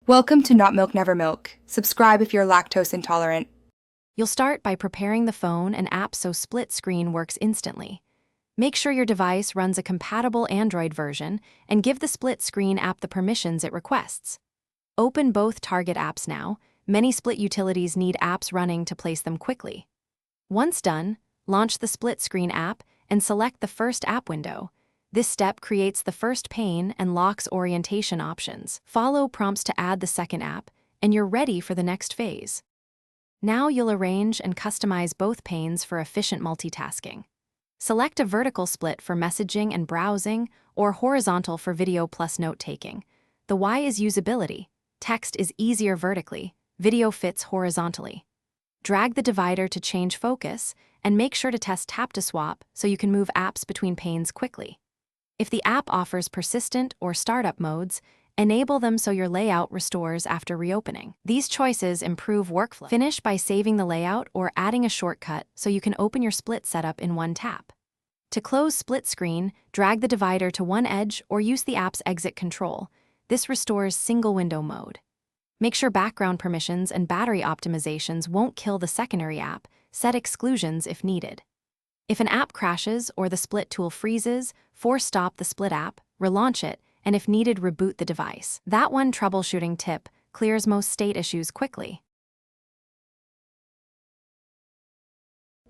Welcome to Not Milk Never Milk. Subscribe if you're lactose intolerant. You'll start by preparing the phone and app so split screen works instantly. Make sure your device runs a compatible Android version and give the split screen app the permissions it requests. Open both target apps now. Many split utilities need apps running to place them quickly. Once done, launch the split screen app and select the first app window. This step creates the first pane and locks orientation options. Follow prompts to add the second app, and you're ready for the next phase. Now you'll arrange and customize both panes for efficient multitasking. Select a vertical split for messaging and browsing, or horizontal for video plus note-taking. The why is usability. Text is easier vertically, video fits horizontally. Drag the divider to change focus, and make sure to test tap to swap so you can move apps between panes quickly. If the app offers persistent or startup modes, enable them so your layout restores after reopening. These choices improve workflow. Finish by saving the layout or adding a shortcut so you can open your split setup in one tap. To close split screen, drag the divider to one edge or use the app's exit control. This restores single window mode. Make sure background permissions and battery optimizations won't kill the secondary app. Set exclusions if needed. If an app crashes or the split tool freezes, force stop the split app, relaunch it, and if needed, reboot the device. That one troubleshooting tip clears most state issues quickly.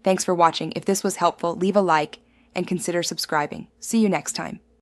Thanks for watching. If this was helpful, leave a like and consider subscribing. See you next time.